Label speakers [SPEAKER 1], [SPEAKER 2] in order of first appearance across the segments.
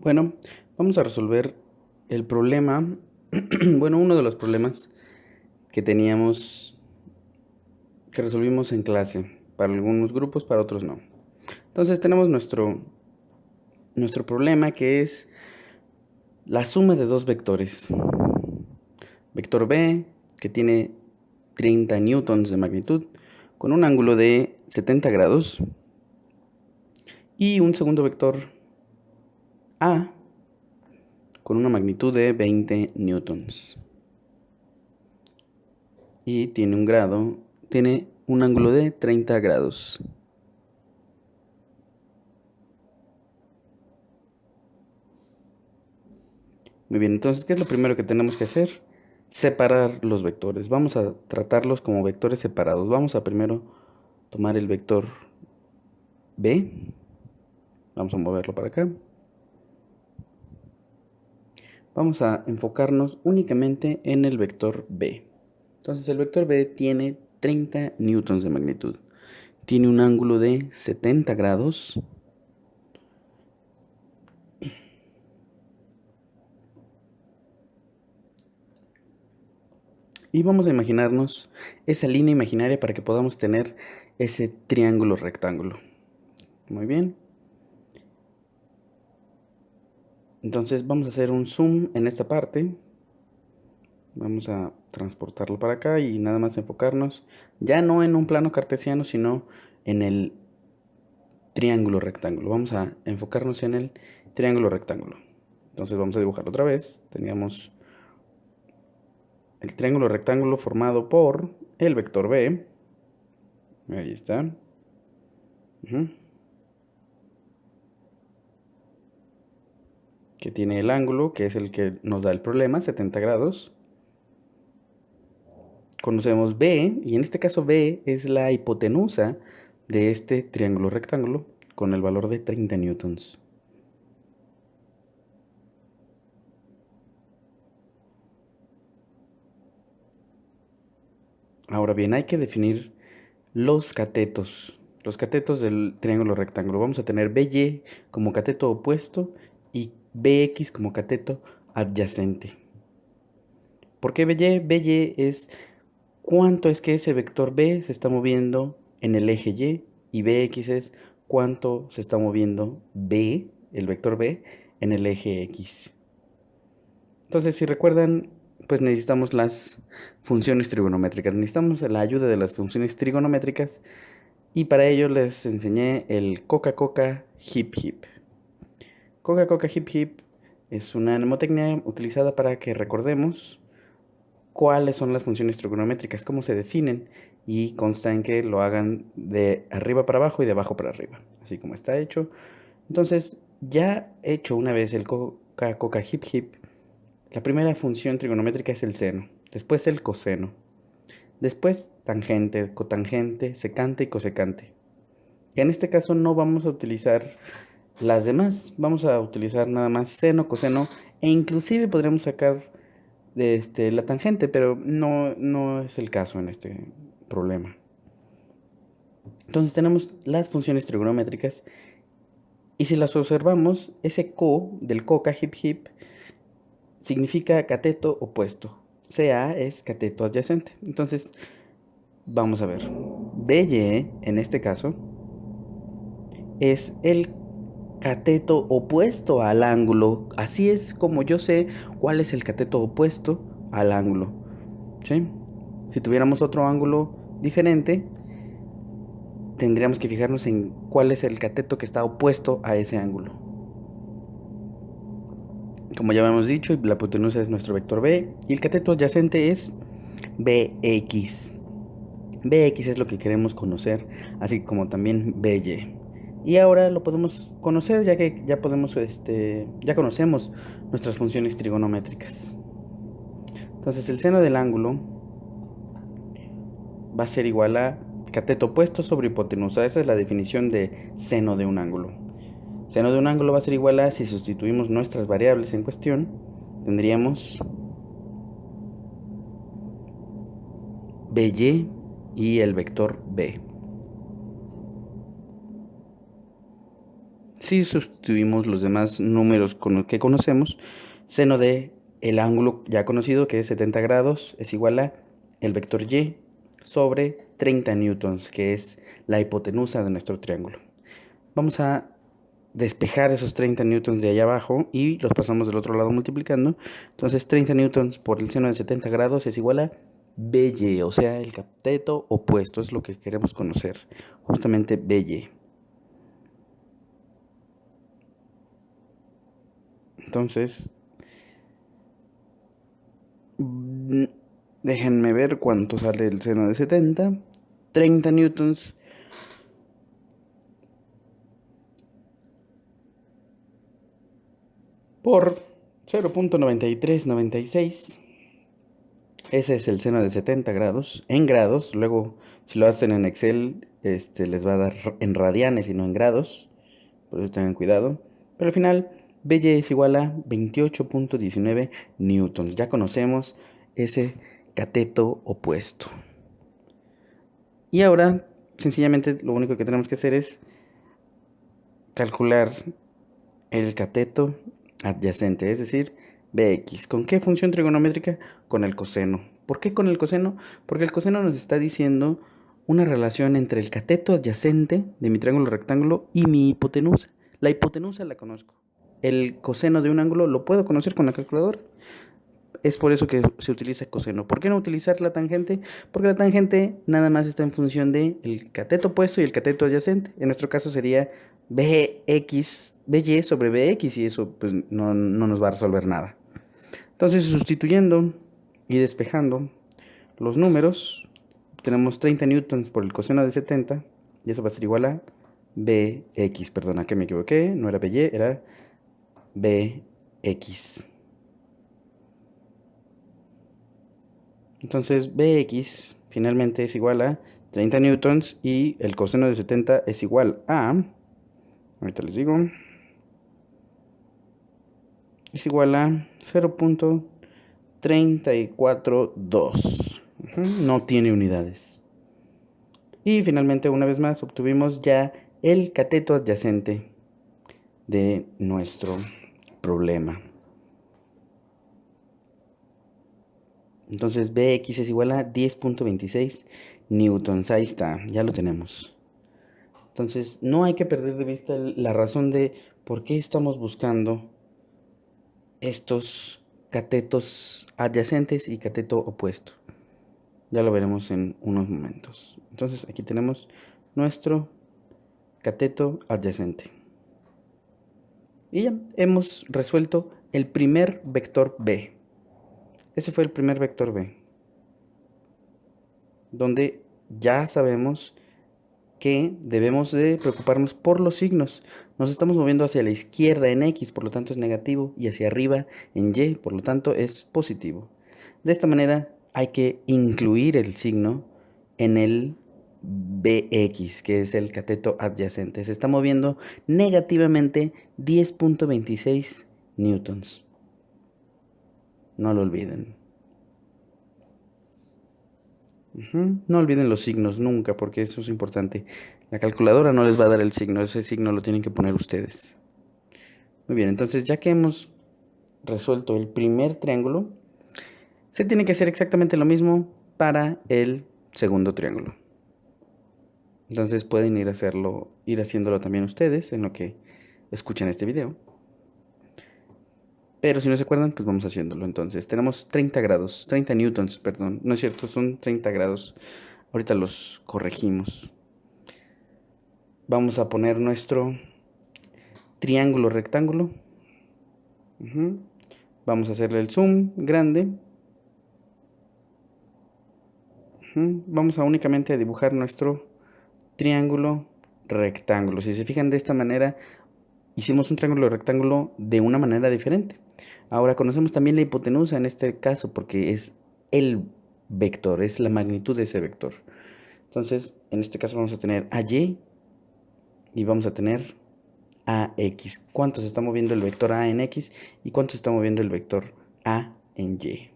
[SPEAKER 1] Bueno, vamos a resolver el problema, bueno, uno de los problemas que teníamos, que resolvimos en clase, para algunos grupos, para otros no. Entonces tenemos nuestro problema, que es la suma de dos vectores. Vector B, que tiene 30 newtons de magnitud, con un ángulo de 70 grados, y un segundo vector A, con una magnitud de 20 newtons. Y tiene un ángulo de 30 grados. Muy bien, entonces, ¿qué es lo primero que tenemos que hacer? Separar los vectores. Vamos a tratarlos como vectores separados. Vamos a primero tomar el vector B. Vamos a moverlo para acá. Vamos a enfocarnos únicamente en el vector B. Entonces, el vector B tiene 30 newtons de magnitud. Tiene un ángulo de 70 grados. Y vamos a imaginarnos esa línea imaginaria para que podamos tener ese triángulo rectángulo. Muy bien. Entonces vamos a hacer un zoom en esta parte. Vamos a transportarlo para acá y nada más enfocarnos, ya no en un plano cartesiano, sino en el triángulo rectángulo. Vamos a enfocarnos en el triángulo rectángulo. Entonces vamos a dibujarlo otra vez. Teníamos el triángulo rectángulo formado por el vector B. Ahí está. Que tiene el ángulo, que es el que nos da el problema, 70 grados. Conocemos B, y en este caso B es la hipotenusa de este triángulo rectángulo con el valor de 30 newtons. Ahora bien, hay que definir los catetos del triángulo rectángulo. Vamos a tener BY como cateto opuesto y BX como cateto adyacente. ¿Por qué BY? BY es cuánto es que ese vector B se está moviendo en el eje y BX es cuánto se está moviendo B, el vector B, en el eje X. Entonces, si recuerdan, pues necesitamos las funciones trigonométricas. Necesitamos la ayuda de las funciones trigonométricas y para ello les enseñé el Coca-Coca Hip Hip. Coca-Coca Hip Hip es una mnemotecnia utilizada para que recordemos cuáles son las funciones trigonométricas, cómo se definen, y consta en que lo hagan de arriba para abajo y de abajo para arriba, así como está hecho. Entonces, ya hecho una vez el Coca-Coca Hip Hip, la primera función trigonométrica es el seno, después el coseno, después tangente, cotangente, secante y cosecante. En este caso no vamos a utilizar las demás, vamos a utilizar nada más seno, coseno e inclusive podríamos sacar de la tangente, pero no es el caso en este problema. Entonces tenemos las funciones trigonométricas y si las observamos, ese co del coca hip hip significa cateto opuesto. CA es cateto adyacente. Entonces, vamos a ver. BY, en este caso, es el cateto opuesto al ángulo. Así es como yo sé cuál es el cateto opuesto al ángulo. ¿Sí? Si tuviéramos otro ángulo diferente, tendríamos que fijarnos en cuál es el cateto que está opuesto a ese ángulo. Como ya habíamos dicho, la hipotenusa es nuestro vector B y el cateto adyacente es BX. BX es lo que queremos conocer, así como también BY. Y ahora lo podemos conocer ya que ya conocemos nuestras funciones trigonométricas. Entonces el seno del ángulo va a ser igual a cateto opuesto sobre hipotenusa. Esa es la definición de seno de un ángulo. Seno de un ángulo va a ser igual a, si sustituimos nuestras variables en cuestión, tendríamos BY y el vector B. si sustituimos los demás números con los que conocemos, seno de el ángulo ya conocido, que es 70 grados, es igual a el vector y sobre 30 newtons, que es la hipotenusa de nuestro triángulo. Vamos a despejar esos 30 newtons de allá abajo y los pasamos del otro lado multiplicando. Entonces 30 newtons por el seno de 70 grados es igual a BY, o sea, el cateto opuesto, es lo que queremos conocer, justamente BY. Entonces, déjenme ver cuánto sale el seno de 70. 30 newtons por 0.9396. Ese es el seno de 70 grados, en grados. Luego, si lo hacen en Excel, les va a dar en radianes y no en grados. Por eso tengan cuidado. Pero al final, BY es igual a 28.19 newtons. Ya conocemos ese cateto opuesto. Y ahora, sencillamente, lo único que tenemos que hacer es calcular el cateto adyacente, es decir, BX. ¿Con qué función trigonométrica? Con el coseno. ¿Por qué con el coseno? Porque el coseno nos está diciendo una relación entre el cateto adyacente de mi triángulo rectángulo y mi hipotenusa. La hipotenusa la conozco. El coseno de un ángulo lo puedo conocer con la calculadora. Es por eso que se utiliza coseno. ¿Por qué no utilizar la tangente? Porque la tangente nada más está en función del cateto opuesto y el cateto adyacente. En nuestro caso sería BX, BY sobre BX y eso pues no nos va a resolver nada. Entonces, sustituyendo y despejando los números, tenemos 30 newtons por el coseno de 70 y eso va a ser igual a BX. Perdona que me equivoqué, no era BY, era BX. Entonces Bx finalmente es igual a 30 newtons y el coseno de 70 es igual a, ahorita les digo, es igual a 0.342. No tiene unidades. Y finalmente, una vez más, obtuvimos ya el cateto adyacente de nuestro problema. Entonces Bx es igual a 10.26 newtons. Ahí está, ya lo tenemos. Entonces no hay que perder de vista la razón de por qué estamos buscando estos catetos adyacentes y cateto opuesto. Ya lo veremos en unos momentos. Entonces aquí tenemos nuestro cateto adyacente. Y ya hemos resuelto el primer vector B. Ese fue el primer vector B, donde ya sabemos que debemos de preocuparnos por los signos. Nos estamos moviendo hacia la izquierda en X, por lo tanto es negativo, y hacia arriba en Y, por lo tanto es positivo. De esta manera hay que incluir el signo en el BX, que es el cateto adyacente. Se está moviendo negativamente 10.26 newtons. No lo olviden. No olviden los signos nunca, porque eso es importante. La calculadora no les va a dar el signo, ese signo lo tienen que poner ustedes. Muy bien, entonces ya que hemos resuelto el primer triángulo, se tiene que hacer exactamente lo mismo para el segundo triángulo. Entonces pueden ir haciéndolo también ustedes en lo que escuchan este video. Pero si no se acuerdan, pues vamos haciéndolo. Entonces tenemos 30 grados, 30 newtons, perdón. No es cierto, son 30 grados. Ahorita los corregimos. Vamos a poner nuestro triángulo rectángulo. Vamos a hacerle el zoom grande. Vamos a únicamente dibujar nuestro triángulo rectángulo. Si se fijan de esta manera, hicimos un triángulo rectángulo de una manera diferente. Ahora conocemos también la hipotenusa en este caso porque es el vector, es la magnitud de ese vector. Entonces, en este caso vamos a tener AY y vamos a tener AX. ¿Cuánto se está moviendo el vector A en X y cuánto se está moviendo el vector A en Y?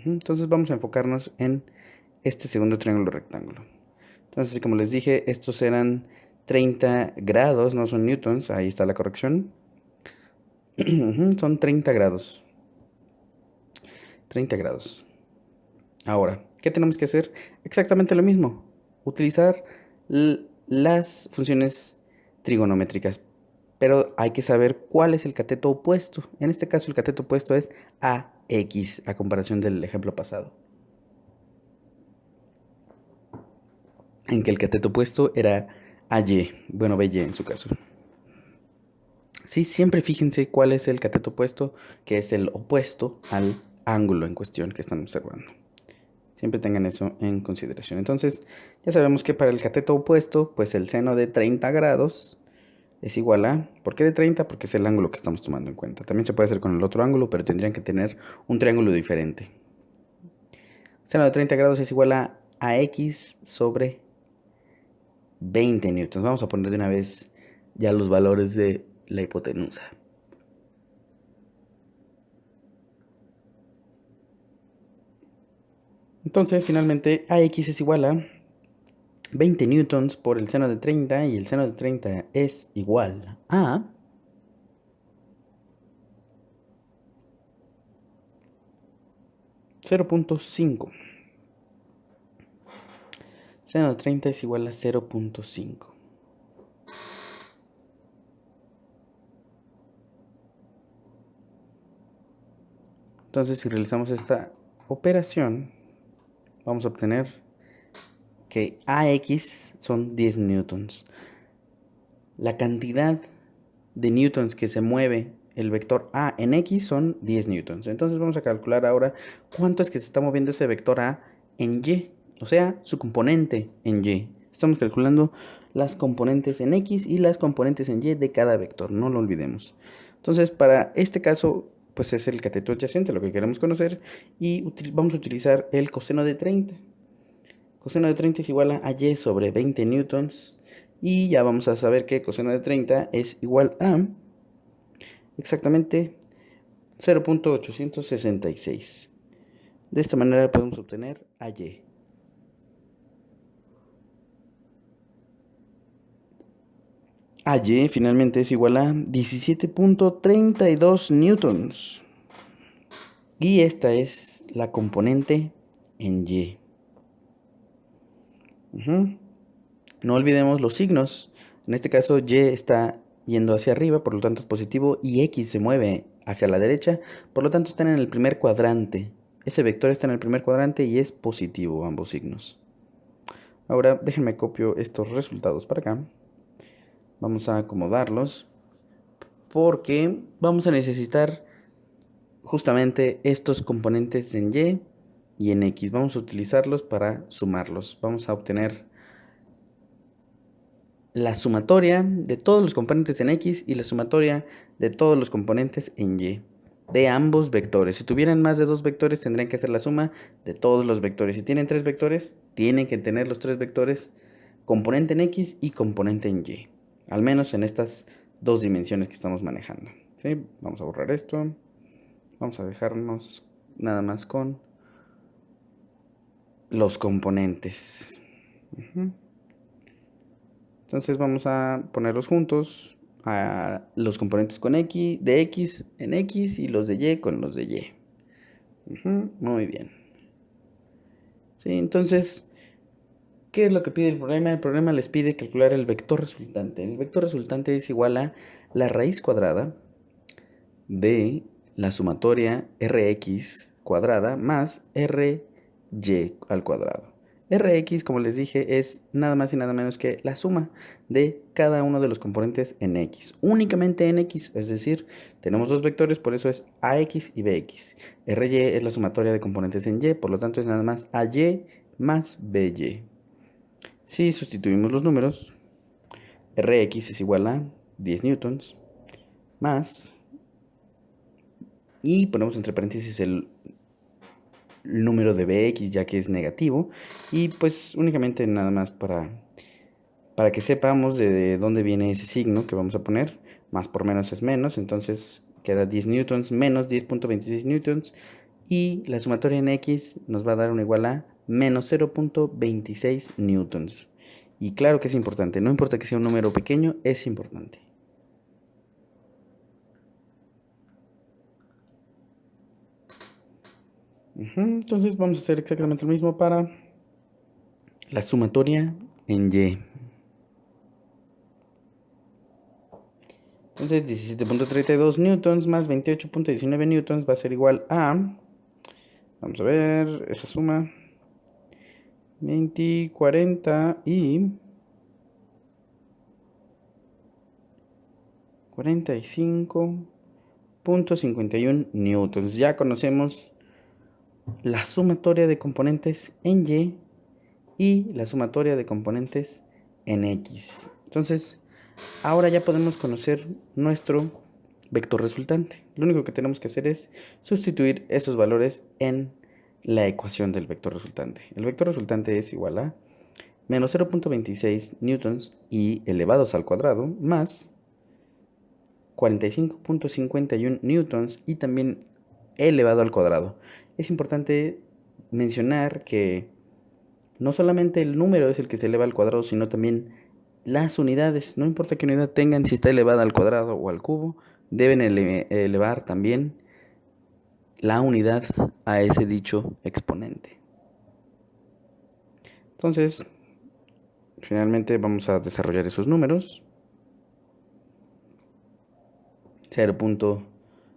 [SPEAKER 1] Entonces vamos a enfocarnos en este segundo triángulo rectángulo. Entonces, como les dije, estos eran 30 grados, no son newtons, ahí está la corrección. Son 30 grados. 30 grados. Ahora, ¿qué tenemos que hacer? Exactamente lo mismo. Utilizar las funciones trigonométricas. Pero hay que saber cuál es el cateto opuesto. En este caso, el cateto opuesto es AX, a comparación del ejemplo pasado, en que el cateto opuesto era AY, bueno, BY en su caso. Sí, siempre fíjense cuál es el cateto opuesto, que es el opuesto al ángulo en cuestión que están observando. Siempre tengan eso en consideración. Entonces, ya sabemos que para el cateto opuesto, pues el seno de 30 grados es igual a... ¿Por qué de 30? Porque es el ángulo que estamos tomando en cuenta. También se puede hacer con el otro ángulo, pero tendrían que tener un triángulo diferente. Seno de 30 grados es igual a AX sobre 20 newtons. Vamos a poner de una vez ya los valores de la hipotenusa. Entonces, finalmente, AX es igual a 20 newtons por el seno de 30, y el seno de 30 es igual a 0.5. Seno de 30 es igual a 0.5. Entonces, si realizamos esta operación, vamos a obtener que AX son 10 newtons. La cantidad de newtons que se mueve el vector A en X son 10 newtons. Entonces vamos a calcular ahora cuánto es que se está moviendo ese vector A en Y, o sea, su componente en Y. Estamos calculando las componentes en X y las componentes en Y de cada vector, no lo olvidemos. Entonces, para este caso, pues es el cateto adyacente lo que queremos conocer, y vamos a utilizar el coseno de 30. Coseno de 30 es igual a Y sobre 20 newtons. Y ya vamos a saber que coseno de 30 es igual a exactamente 0.866. De esta manera podemos obtener AY. AY finalmente es igual a 17.32 newtons. Y esta es la componente en Y. No olvidemos los signos. En este caso, Y está yendo hacia arriba, por lo tanto es positivo, y X se mueve hacia la derecha, por lo tanto están en el primer cuadrante. Ese vector está en el primer cuadrante y es positivo ambos signos. Ahora déjenme copio estos resultados para acá. Vamos a acomodarlos porque vamos a necesitar justamente estos componentes en Y y en X. Vamos a utilizarlos para sumarlos. Vamos a obtener la sumatoria de todos los componentes en X y la sumatoria de todos los componentes en Y de ambos vectores. Si tuvieran más de 2 vectores, tendrían que hacer la suma de todos los vectores. Si tienen 3 vectores, tienen que tener los 3 vectores componente en X y componente en Y, al menos en estas dos dimensiones que estamos manejando. ¿Sí? Vamos a borrar esto. Vamos a dejarnos nada más con los componentes. Entonces vamos a ponerlos juntos, a los componentes con X, de X en X, y los de Y con los de Y. Muy bien. Sí, entonces, ¿qué es lo que pide el problema? El problema les pide calcular el vector resultante. El vector resultante es igual a la raíz cuadrada de la sumatoria Rx cuadrada más Ry al cuadrado. Rx, como les dije, es nada más y nada menos que la suma de cada uno de los componentes en X. Únicamente en X, es decir, tenemos dos vectores, por eso es AX y BX. Ry es la sumatoria de componentes en Y, por lo tanto es nada más AY más BY. Si sustituimos los números, Rx es igual a 10 newtons más, y ponemos entre paréntesis el número de Bx, ya que es negativo, y pues únicamente nada más para que sepamos de dónde viene ese signo que vamos a poner. Más por menos es menos, entonces queda 10 newtons menos 10.26 newtons, y la sumatoria en X nos va a dar una igual a menos 0.26 newtons. Y claro que es importante, no importa que sea un número pequeño, es importante. Entonces vamos a hacer exactamente lo mismo para la sumatoria en Y. Entonces 17.32 newtons más 28.19 newtons va a ser igual a... Vamos a ver esa suma. 20, 40 y 45.51 newtons. Ya conocemos la sumatoria de componentes en y la sumatoria de componentes en X. Entonces, ahora ya podemos conocer nuestro vector resultante. Lo único que tenemos que hacer es sustituir esos valores en la ecuación del vector resultante. El vector resultante es igual a menos 0.26 newtons y elevados al cuadrado más 45.51 newtons y también elevado al cuadrado. Es importante mencionar que no solamente el número es el que se eleva al cuadrado, sino también las unidades. No importa qué unidad tengan, si está elevada al cuadrado o al cubo, deben elevar también la unidad a ese dicho exponente. Entonces, finalmente vamos a desarrollar esos números. 0.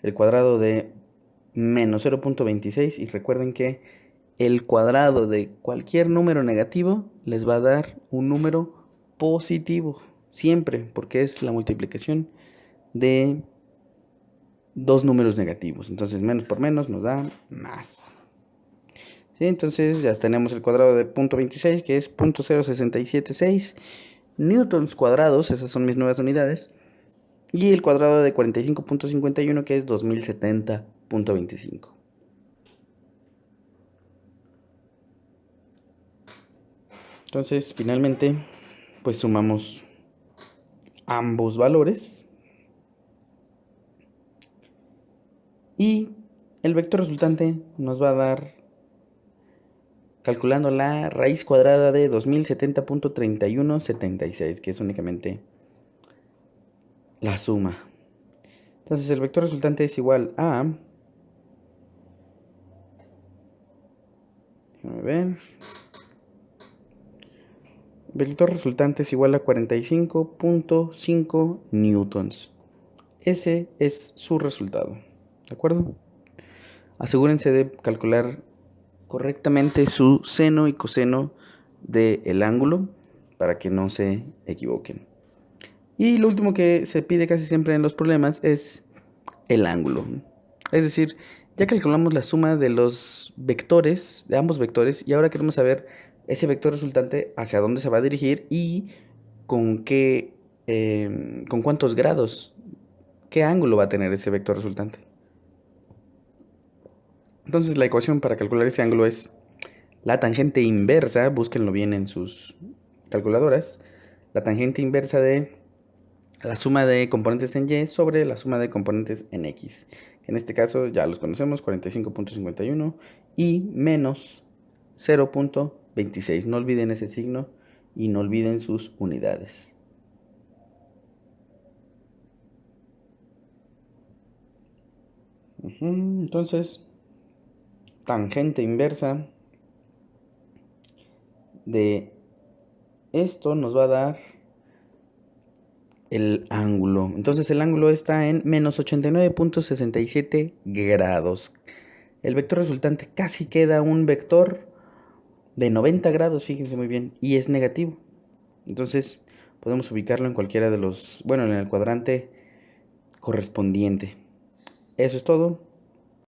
[SPEAKER 1] El cuadrado de menos 0.26 y recuerden que el cuadrado de cualquier número negativo les va a dar un número positivo, siempre, porque es la multiplicación de dos números negativos. Entonces menos por menos nos da más. ¿Sí? Entonces ya tenemos el cuadrado de 0.26 que es 0.0676 newtons cuadrados, esas son mis nuevas unidades. Y el cuadrado de 45.51 que es 2070.25. Entonces, finalmente, pues sumamos ambos valores. Y el vector resultante nos va a dar, calculando la raíz cuadrada de 2070.3176, que es únicamente la suma. Entonces, el vector resultante es igual a... Déjame ver. Vector resultante es igual a 45.5 newtons. Ese es su resultado. ¿De acuerdo? Asegúrense de calcular correctamente su seno y coseno del ángulo para que no se equivoquen. Y lo último que se pide casi siempre en los problemas es el ángulo. Es decir, ya calculamos la suma de los vectores, de ambos vectores, y ahora queremos saber ese vector resultante hacia dónde se va a dirigir y con qué, con cuántos grados, qué ángulo va a tener ese vector resultante. Entonces la ecuación para calcular ese ángulo es la tangente inversa, búsquenlo bien en sus calculadoras, la tangente inversa de la suma de componentes en Y sobre la suma de componentes en X. En este caso ya los conocemos, 45.51 y menos 0.26. No olviden ese signo y no olviden sus unidades. Entonces, tangente inversa de esto nos va a dar el ángulo. Entonces el ángulo está en menos 89.67 grados. El vector resultante casi queda un vector de 90 grados, fíjense muy bien, y es negativo. Entonces podemos ubicarlo en cualquiera de los, bueno, en el cuadrante correspondiente. Eso es todo.